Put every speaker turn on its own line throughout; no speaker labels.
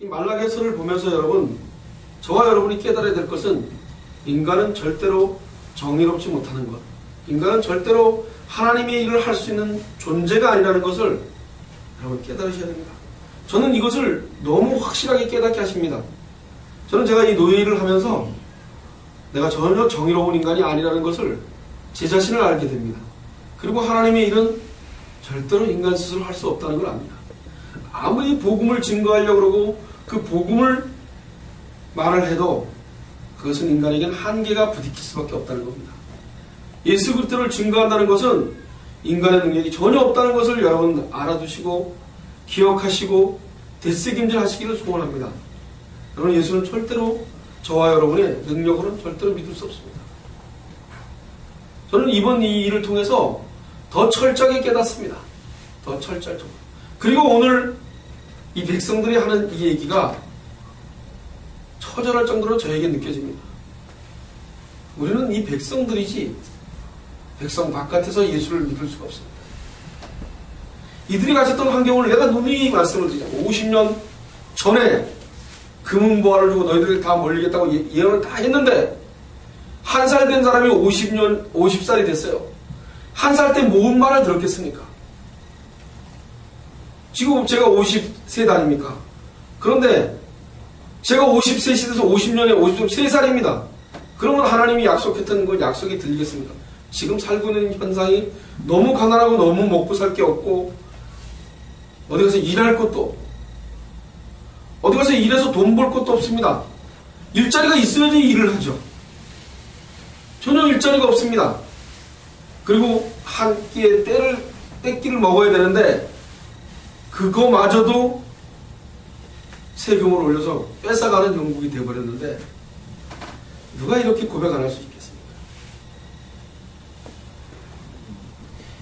이 말라기서를 보면서 여러분, 저와 여러분이 깨달아야 될 것은 인간은 절대로 정의롭지 못하는 것, 인간은 절대로 하나님의 일을 할 수 있는 존재가 아니라는 것을 여러분 깨달으셔야 됩니다. 저는 이것을 너무 확실하게 깨닫게 하십니다. 저는 제가 이 노예 일을 하면서 내가 전혀 정의로운 인간이 아니라는 것을 제 자신을 알게 됩니다. 그리고 하나님의 일은 절대로 인간 스스로 할 수 없다는 걸 압니다. 아무리 복음을 증거하려고 그러고 그 복음을 말을 해도 그것은 인간에게는 한계가 부딪힐 수밖에 없다는 겁니다. 예수 그리스도를 증거한다는 것은 인간의 능력이 전혀 없다는 것을 여러분 알아두시고 기억하시고 되새김질 하시기를 소원합니다. 여러분, 예수는 절대로 저와 여러분의 능력으로는 절대로 믿을 수 없습니다. 저는 이번 이 일을 통해서 더 철저하게 깨닫습니다. 더 철저하게. 그리고 오늘 이 백성들이 하는 이 얘기가 처절할 정도로 저에게 느껴집니다. 우리는 이 백성들이지 백성 바깥에서 예수를 믿을 수가 없습니다. 이들이 가졌던 환경을 내가 누누이 말씀을 드리자고 50년 전에 금은보화를 주고 너희들 다 몰리겠다고 예언을 다 했는데 한 살 된 사람이 50살이 됐어요. 한 살 때 뭔 말을 들었겠습니까? 지금 제가 50세 아닙니까? 그런데 제가 50세 시대에서 50년에 53살입니다. 그러면 하나님이 약속했던 그 약속이 들리겠습니까? 지금 살고 있는 현상이 너무 가난하고 너무 먹고 살 게 없고 어디 가서 일할 것도 없고 어디 가서 일해서 돈 벌 것도 없습니다. 일자리가 있어야지 일을 하죠. 전혀 일자리가 없습니다. 그리고 한 끼에 떼끼를 먹어야 되는데 그거마저도 세금을 올려서 뺏어가는 형국이 되어버렸는데 누가 이렇게 고백 안 할 수 있겠습니까?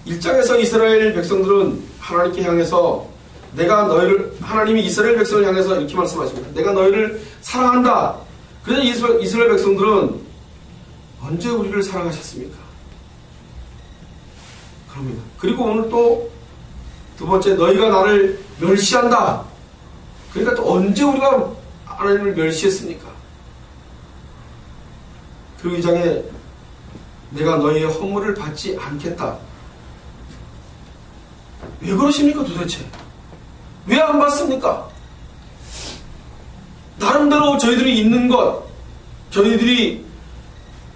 1장에서 이스라엘 백성들은 하나님께 향해서 내가 너희를, 하나님이 이스라엘 백성을 향해서 이렇게 말씀하십니다. 내가 너희를 사랑한다. 그래서 이스라엘 백성들은 언제 우리를 사랑하셨습니까? 그럽니다. 그리고 오늘 또 두 번째, 너희가 나를 멸시한다. 그러니까 또 언제 우리가 하나님을 멸시했습니까? 그리고 이 장에 내가 너희의 허물을 받지 않겠다. 왜 그러십니까 도대체? 왜 안 받습니까? 나름대로 저희들이 있는 것, 저희들이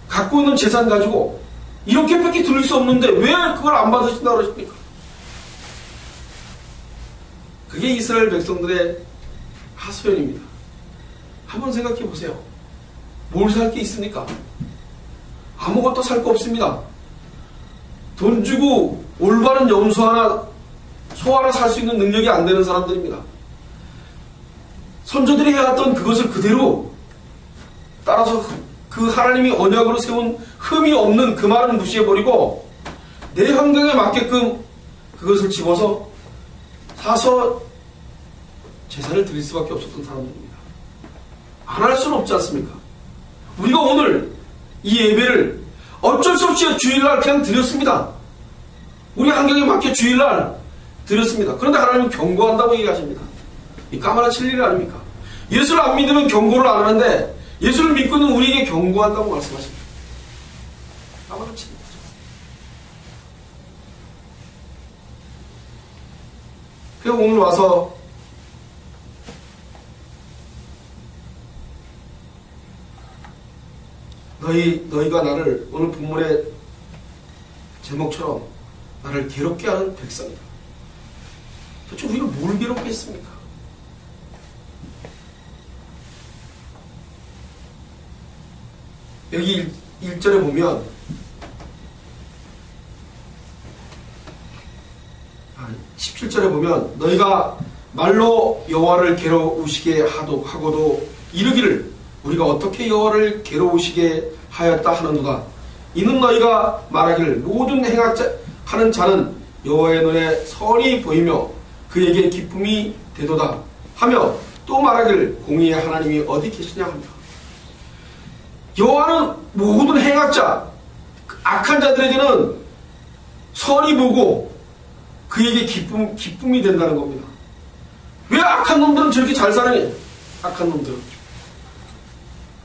갖고 있는 재산 가지고 이렇게밖에 들을 수 없는데 왜 그걸 안 받으신다고 그러십니까? 그게 이스라엘 백성들의 하소연입니다. 한번 생각해 보세요. 뭘 살 게 있습니까? 아무것도 살 거 없습니다. 돈 주고 올바른 염소 하나, 소 하나 살 수 있는 능력이 안 되는 사람들입니다. 선조들이 해왔던 그것을 그대로 따라서 그 하나님이 언약으로 세운 흠이 없는 그 말은 무시해버리고 내 환경에 맞게끔 그것을 집어서 사서 제사를 드릴 수밖에 없었던 사람들입니다. 안 할 수는 없지 않습니까? 우리가 오늘 이 예배를 어쩔 수 없이 주일날 그냥 드렸습니다. 우리 환경에 맞게 주일날 드렸습니다. 그런데 하나님은 경고한다고 얘기하십니다. 이 까마라칠 일 아닙니까? 예수를 안 믿으면 경고를 안 하는데 예수를 믿고 있는 우리에게 경고한다고 말씀하십니다. 까마라칠 일. 그래서 오늘 와서 너희가 나를, 오늘 본문의 제목처럼 나를 괴롭게 하는 백성이다. 도대체 우리가 뭘 괴롭게 했습니까? 여기 1절에 보면 17절에 보면 너희가 말로 여호와를 괴로우시게 하고도 이르기를 우리가 어떻게 여호와를 괴로우시게 하였다 하는도다. 이는 너희가 말하기를 모든 행하는 자는 여호와의 눈에 선이 보이며 그에게 기쁨이 되도다 하며 또 말하기를 공의의 하나님이 어디 계시냐 합니다. 여호와는 모든 행악자, 악한 자들에게는 선이 보고 그에게 기쁨이 된다는 겁니다. 왜 악한 놈들은 저렇게 잘 사느냐? 악한 놈들은.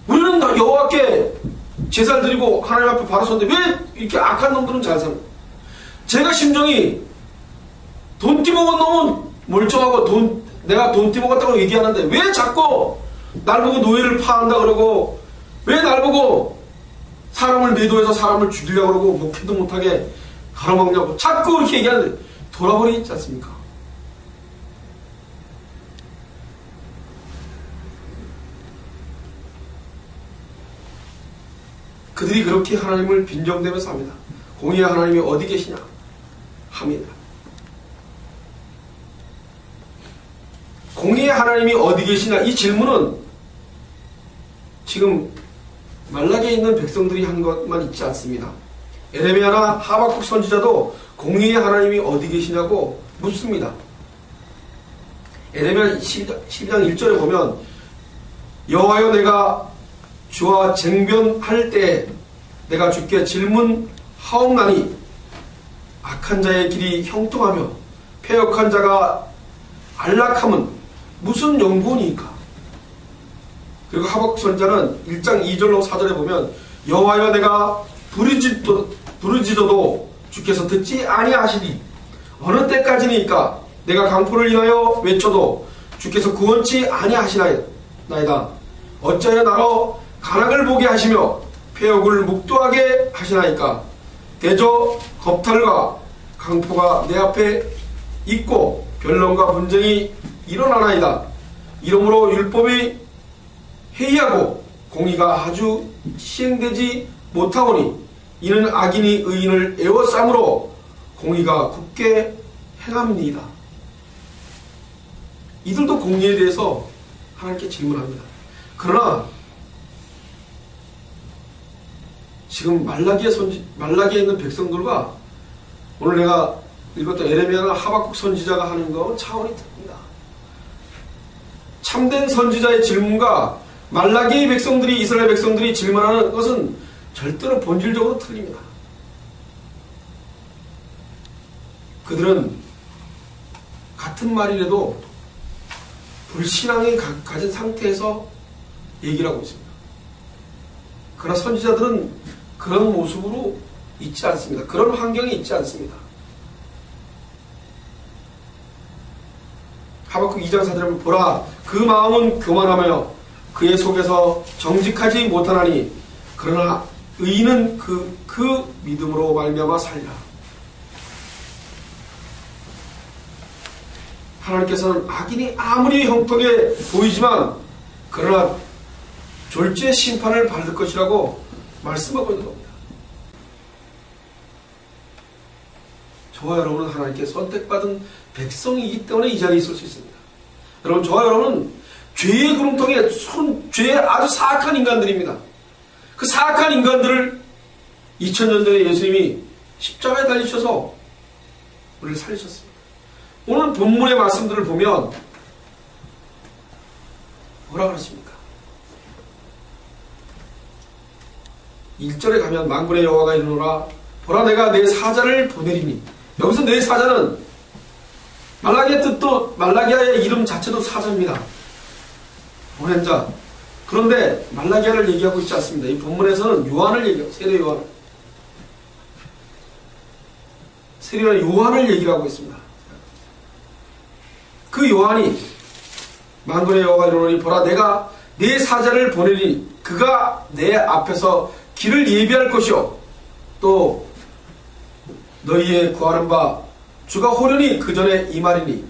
우리는 여호와께 제사를 드리고 하나님 앞에 바로 섰는데 왜 이렇게 악한 놈들은 잘 사는 거예요? 제가 심정이 돈 띠먹은 놈은 멀쩡하고 내가 돈 띠먹었다고 얘기하는데 왜 자꾸 날 보고 노예를 파한다 그러고 왜 날 보고 사람을 매도해서 사람을 죽이려고 그러고 목회도 못하게 가로막냐고 자꾸 그렇게 얘기하는데 돌아버리지 않습니까? 그들이 그렇게 하나님을 빈정대면서 합니다. 공의의 하나님이 어디 계시냐 합니다. 공의의 하나님이 어디 계시냐 이 질문은 지금 말라기에 있는 백성들이 한 것만 있지 않습니다. 에레미야나 하박국 선지자도 공의의 하나님이 어디 계시냐고 묻습니다. 에레미야 12장 1절에 보면 여호와여 내가 주와 쟁변할 때 내가 주께 질문하옵나니 악한 자의 길이 형통하며 패역한 자가 안락함은 무슨 연고니까. 그리고 하박국 선지자는 1장 2절로 4절에 보면 여호와여 내가 부르짖어도 주께서 듣지 아니하시니 어느 때까지니까 내가 강포를 인하여 외쳐도 주께서 구원치 아니하시나이다. 어찌하여 나로 가락을 보게 하시며 폐역을 묵도하게 하시나이까. 대저 겁탈과 강포가 내 앞에 있고 변론과 분쟁이 일어나나이다. 이러므로 율법이 해이하고 공의가 아주 시행되지 못하오니 이는 악인이 의인을 애워싸므로 공의가 굳게 행함이니이다. 이들도 공의에 대해서 하나님께 질문합니다. 그러나 지금 말라기에 있는 백성들과 오늘 내가 읽었던 에레미야나 하박국 선지자가 하는 건 차원이 다릅니다. 참된 선지자의 질문과 말라기의 백성들이 이스라엘 백성들이 질문하는 것은 절대로 본질적으로 틀립니다. 그들은 같은 말이라도 불신앙에 가진 상태에서 얘기를 하고 있습니다. 그러나 선지자들은 그런 모습으로 있지 않습니다. 그런 환경에 있지 않습니다. 하박국 2장 4절에 보라 그 마음은 교만하며 그의 속에서 정직하지 못하나니 그러나 의인은 그 믿음으로 말미암아 살리라. 하나님께서는 악인이 아무리 형통해 보이지만 그러나 졸지의 심판을 받을 것이라고 말씀하고 있는 겁니다. 저와 여러분은 하나님께 선택받은 백성이기 때문에 이 자리에 있을 수 있습니다. 여러분 저와 여러분은 죄의 구름통에 죄의 아주 사악한 인간들입니다. 그 사악한 인간들을 2000년 전에 예수님이 십자가에 달리셔서 우리를 살리셨습니다. 오늘 본문의 말씀들을 보면 뭐라 그러십니까? 1절에 가면 만군의 여호와가 이르노라 보라 내가 내 사자를 보내리니. 여기서 내 사자는 말라기의 뜻도 말라기야의 이름 자체도 사자입니다. 보낸 자. 그런데 말라기야를 얘기하고 있지 않습니다. 이 본문에서는 요한을 얘기하고 세례 요한. 세례 요한을 얘기하고 있습니다. 그 요한이 만군의 여호와가 이르노니 보라 내가 내 사자를 보내리니 그가 내 앞에서 길을 예비할 것이요 또 너희의 구하는 바 주가 호련히 그 전에 임하리니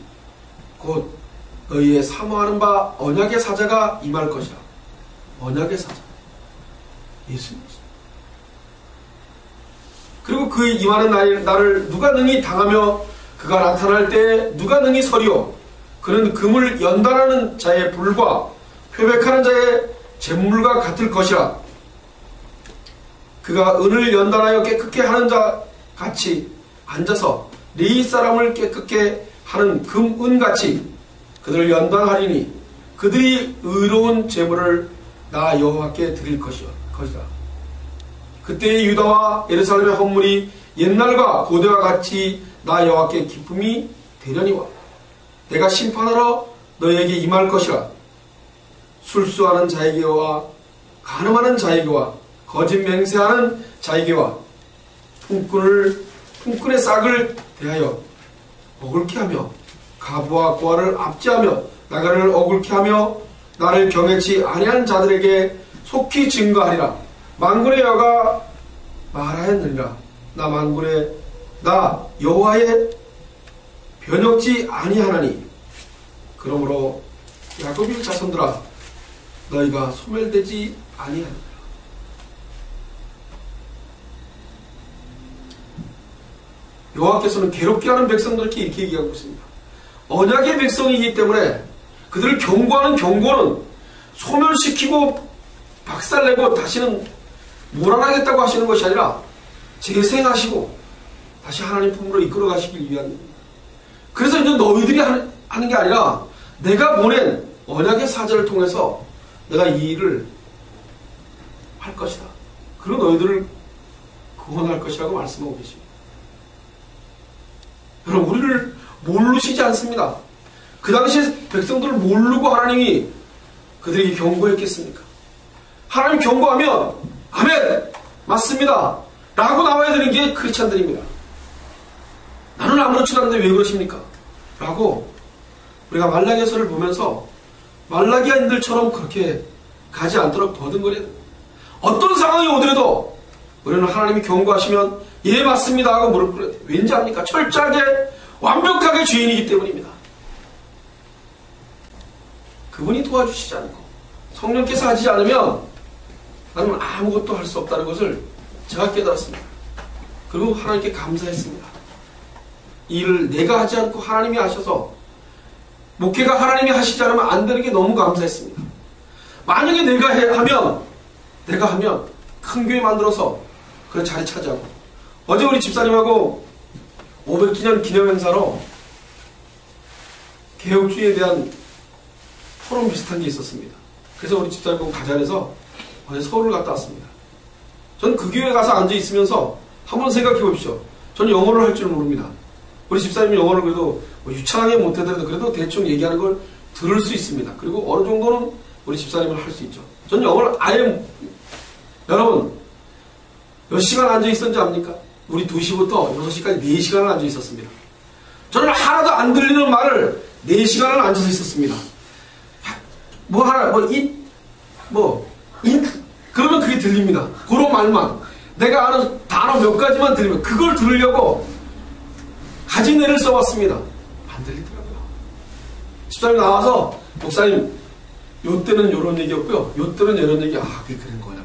곧 너희의 사모하는 바 언약의 사자가 임할 것이라. 언약의 사자 예수님. 그리고 그 임하는 나를 누가 능히 당하며 그가 나타날 때 누가 능히 서리오. 그는 금을 연단하는 자의 불과 표백하는 자의 잿물과 같을 것이라. 그가 은을 연단하여 깨끗게 하는 자 같이 앉아서 레위 사람을 깨끗게 하는 금은같이 그들을 연단하리니 그들이 의로운 제물을 나 여호와께 드릴 것이라. 그때의 유다와 예루살렘의 헌물이 옛날과 고대와 같이 나 여호와께 기쁨이 되려니와 내가 심판하러 너희에게 임할 것이라. 술수하는 자에게와 간음하는 자에게와 거짓 맹세하는 자에게와 품꾼의 싹을 대하여 억울케 하며 가부와 고아를 압제하며 나그네를 억울케 하며 나를 경외치 아니하는 자들에게 속히 증거하리라. 만군의 여호와가 말하였느니라. 나 여호와의 변역지 아니하나니. 그러므로 야곱의 자손들아 너희가 소멸되지 아니하니라. 여호와께서는 괴롭게 하는 백성들에게 이렇게 얘기하고 있습니다. 언약의 백성이기 때문에 그들을 경고하는 경고는 소멸시키고 박살내고 다시는 몰아나겠다고 하시는 것이 아니라 재생하시고 다시 하나님 품으로 이끌어 가시길 위한 겁니다. 그래서 이제 너희들이 하는 게 아니라 내가 보낸 언약의 사자를 통해서 내가 이 일을 할 것이다. 그리고 너희들을 구원할 것이라고 말씀하고 계십니다. 여러분, 우리를 모르시지 않습니다. 그 당시에 백성들을 모르고 하나님이 그들에게 경고했겠습니까? 하나님 경고하면 아멘! 맞습니다! 라고 나와야 되는 게 크리스찬들입니다. 나는 아무렇지도 않은데 왜 그러십니까? 라고 우리가 말라기서를 보면서 말라기아인들처럼 그렇게 가지 않도록 버둥거려야 됩니다. 어떤 상황이 오더라도 우리는 하나님이 경고하시면 예 맞습니다 하고 무릎 꿇어야 돼요. 왠지 압니까? 철저하게 완벽하게 주인이기 때문입니다. 그분이 도와주시지 않고 성령께서 하지 않으면 나는 아무것도 할 수 없다는 것을 제가 깨달았습니다. 그리고 하나님께 감사했습니다. 이 일을 내가 하지 않고 하나님이 하셔서 목회가 하나님이 하시지 않으면 안 되는 게 너무 감사했습니다. 만약에 내가 하면 큰 교회 만들어서 그런 자리 차지하고, 어제 우리 집사님하고 500주년 기념 행사로 개혁주의에 대한 토론 비슷한 게 있었습니다. 그래서 우리 집사님하고 가자해서 어제 서울을 갔다 왔습니다. 전 그 교회 가서 앉아 있으면서 한번 생각해 보십시오. 저는 영어를 할 줄 모릅니다. 우리 집사님이 영어를 그래도 유창하게 못하더라도 그래도 대충 얘기하는 걸 들을 수 있습니다. 그리고 어느 정도는 우리 집사님은 할 수 있죠. 저는 영어를 여러분 몇 시간 앉아 있었는지 압니까? 우리 2시부터 6시까지 4시간을 앉아 있었습니다. 저는 하나도 안 들리는 말을 4시간을 앉아서 있었습니다. 그러면 그게 들립니다. 그런 말만. 내가 아는 단어 몇 가지만 들리면 그걸 들으려고 가진 애를 써왔습니다. 안 들리더라고요. 집사님 나와서 목사님 요 때는 요런 얘기였고요. 요 때는 이런 얘기. 그게 그런 거야.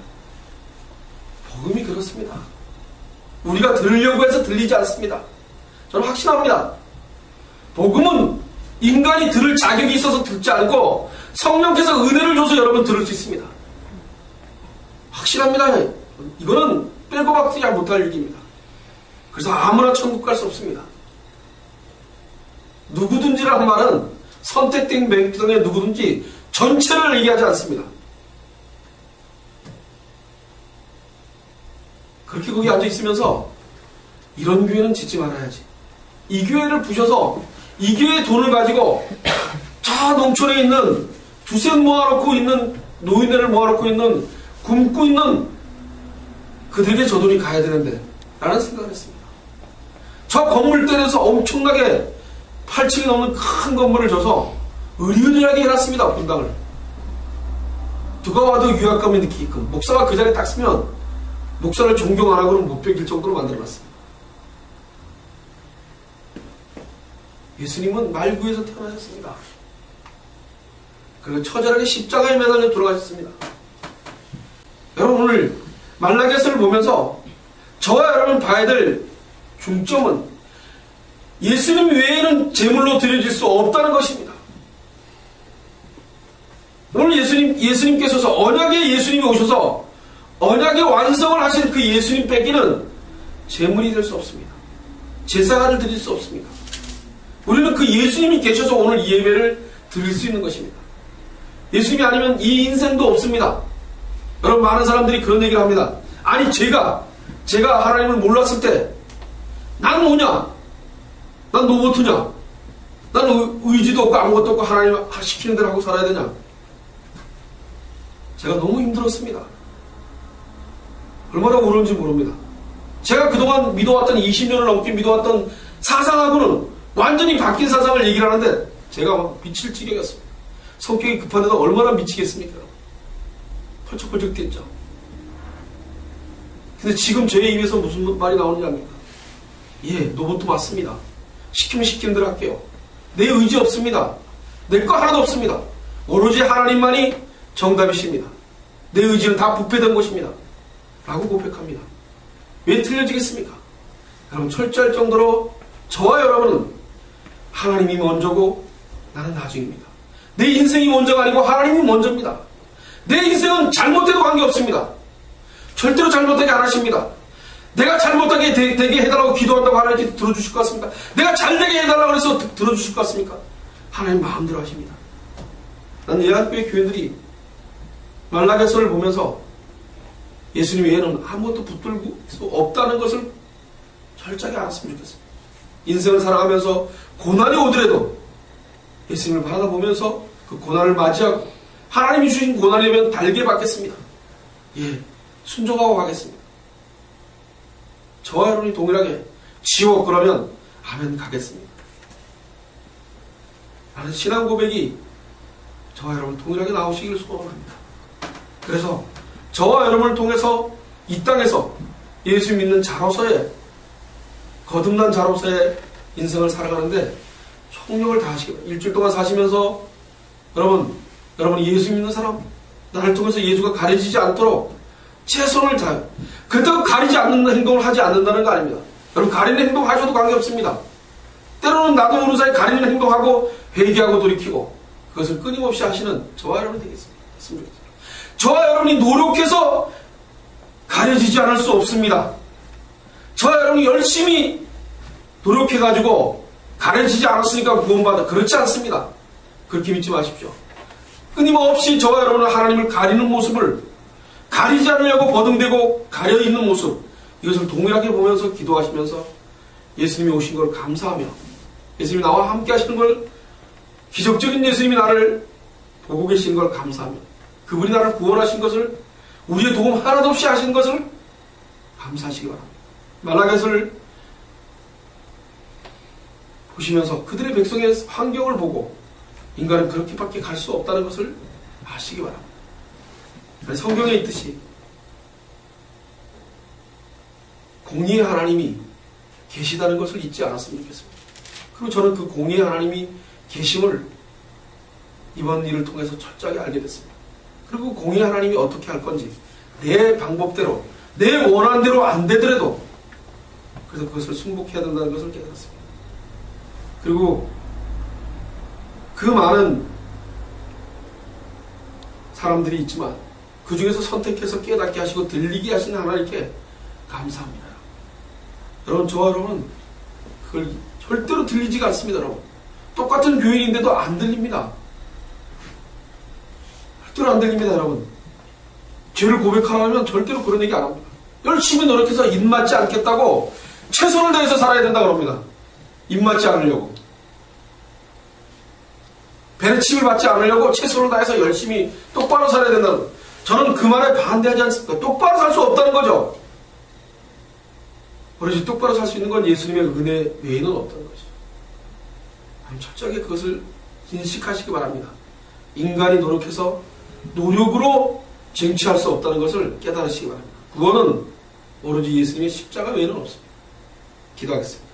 복음이 그렇습니다. 우리가 들으려고 해서 들리지 않습니다. 저는 확신합니다. 복음은 인간이 들을 자격이 있어서 듣지 않고 성령께서 은혜를 줘서 여러분 들을 수 있습니다. 확실합니다. 이거는 빼고 박지 못할 얘기입니다. 그래서 아무나 천국 갈 수 없습니다. 누구든지라는 말은 선택된 백성의 누구든지 전체를 얘기하지 않습니다. 그렇게 거기 앉아 있으면서 이런 교회는 짓지 말아야지. 이 교회를 부셔서 이 교회의 돈을 가지고 저 농촌에 있는 두세 모아놓고 있는 노인네를 모아놓고 있는 굶고 있는 그들에게 저 돈이 가야 되는데 라는 생각을 했습니다. 저 건물 때려서 엄청나게 8층이 넘는 큰 건물을 줘서 으리으리하게 해놨습니다. 분당을. 누가 와도 위압감이 느끼게끔 목사가 그 자리에 딱 서면 목사를 존경 안 하고는 못 베길 정도로 만들어놨습니다. 예수님은 말구에서 태어나셨습니다. 그리고 처절하게 십자가에 매달려 돌아가셨습니다. 여러분 오늘 말라기서를 보면서 저와 여러분 봐야 될 중점은 예수님 외에는 제물로 드려질 수 없다는 것입니다. 오늘 예수님께서 언약의 예수님이 오셔서 언약의 완성을 하신 그 예수님 빼기는 제물이 될 수 없습니다. 제사를 드릴 수 없습니다. 우리는 그 예수님이 계셔서 오늘 이 예배를 드릴 수 있는 것입니다. 예수님이 아니면 이 인생도 없습니다. 여러분 많은 사람들이 그런 얘기를 합니다. 아니 제가 하나님을 몰랐을 때 난 뭐냐? 난 로봇이냐? 난 의지도 없고 아무것도 없고 하나님 시키는 대로 하고 살아야 되냐? 제가 너무 힘들었습니다. 얼마나 어려운지 모릅니다. 제가 그동안 믿어왔던 20년을 넘게 믿어왔던 사상하고는 완전히 바뀐 사상을 얘기를 하는데 제가 막 미칠 지경이었습니다. 성격이 급한데도 얼마나 미치겠습니까? 펄쩍펄쩍 뛰었죠. 근데 지금 제 입에서 무슨 말이 나오는지 압니까? 예, 노보트 맞습니다. 시키면 시키는 대로 할게요. 내 의지 없습니다. 내 거 하나도 없습니다. 오로지 하나님만이 정답이십니다. 내 의지는 다 부패된 것입니다. 라고 고백합니다. 왜 틀려지겠습니까? 여러분, 철저할 정도로 저와 여러분은 하나님이 먼저고 나는 나중입니다. 내 인생이 먼저가 아니고 하나님이 먼저입니다. 내 인생은 잘못해도 관계없습니다. 절대로 잘못하게 안 하십니다. 내가 잘못하게 되게 해달라고 기도한다고 하나님께 들어주실 것 같습니까? 내가 잘되게 해달라고 해서 들어주실 것 같습니까? 하나님 마음대로 하십니다. 난 예한교회 교인들이 말라기서를 보면서 예수님 외에는 아무것도 붙들 수 없다는 것을 철저하게 알았으면 좋겠습니다. 인생을 살아가면서 고난이 오더라도 예수님을 바라보면서 그 고난을 맞이하고 하나님이 주신 고난이면 달게 받겠습니다. 예, 순종하고 가겠습니다. 저와 여러분이 동일하게 지옥 그러면 아멘 가겠습니다. 라는 신앙 고백이 저와 여러분 동일하게 나오시기를 소원합니다. 그래서 저와 여러분을 통해서 이 땅에서 예수 믿는 자로서의 거듭난 자로서의 인생을 살아가는데 총력을 다하시기 바랍니다. 일주일 동안 사시면서 여러분이 예수 믿는 사람, 나를 통해서 예수가 가려지지 않도록 최선을 다해요. 그렇다고 가리지 않는 행동을 하지 않는다는 거 아닙니다. 여러분, 가리는 행동 하셔도 관계없습니다. 때로는 나도 모르는 사이에 가리는 행동하고 회개하고 돌이키고 그것을 끊임없이 하시는 저와 여러분이 되겠습니다. 저와 여러분이 노력해서 가려지지 않을 수 없습니다. 저와 여러분이 열심히 노력해가지고 가려지지 않았으니까 구원받아. 그렇지 않습니다. 그렇게 믿지 마십시오. 끊임없이 저와 여러분은 하나님을 가리는 모습을 가리지 않으려고 버둥대고 가려있는 모습, 이것을 동일하게 보면서 기도하시면서 예수님이 오신 걸 감사하며 예수님이 나와 함께 하시는 걸, 기적적인 예수님이 나를 보고 계시는 걸 감사하며 그분이 나를 구원하신 것을, 우리의 도움 하나도 없이 하신 것을 감사하시기 바랍니다. 말라기서를 보시면서 그들의 백성의 환경을 보고 인간은 그렇게밖에 갈 수 없다는 것을 아시기 바랍니다. 성경에 있듯이 공의의 하나님이 계시다는 것을 잊지 않았으면 좋겠습니다. 그리고 저는 그 공의의 하나님이 계심을 이번 일을 통해서 철저하게 알게 됐습니다. 그리고 공의의 하나님이 어떻게 할 건지 내 방법대로, 내 원한대로 안 되더라도 그래서 그것을 승복해야 된다는 것을 깨달았습니다. 그리고 그 많은 사람들이 있지만 그 중에서 선택해서 깨닫게 하시고 들리게 하시는 하나님께 감사합니다. 여러분, 저와 여러분은 그걸 절대로 들리지가 않습니다. 여러분, 똑같은 교인인데도 안 들립니다. 절대로 안 들립니다. 여러분, 죄를 고백하려면 절대로 그런 얘기 안 합니다. 열심히 노력해서 입맞지 않겠다고 최선을 다해서 살아야 된다고 합니다. 입맞지 않으려고, 배려침을 받지 않으려고 최선을 다해서 열심히 똑바로 살아야 된다는, 저는 그 말에 반대하지 않습니다. 똑바로 살 수 없다는 거죠. 오로지 똑바로 살 수 있는 건 예수님의 은혜 외에는 없다는 것이죠. 철저하게 그것을 인식하시기 바랍니다. 인간이 노력해서 노력으로 쟁취할 수 없다는 것을 깨달으시기 바랍니다. 구원은 오로지 예수님의 십자가 외에는 없습니다. 기도하겠습니다.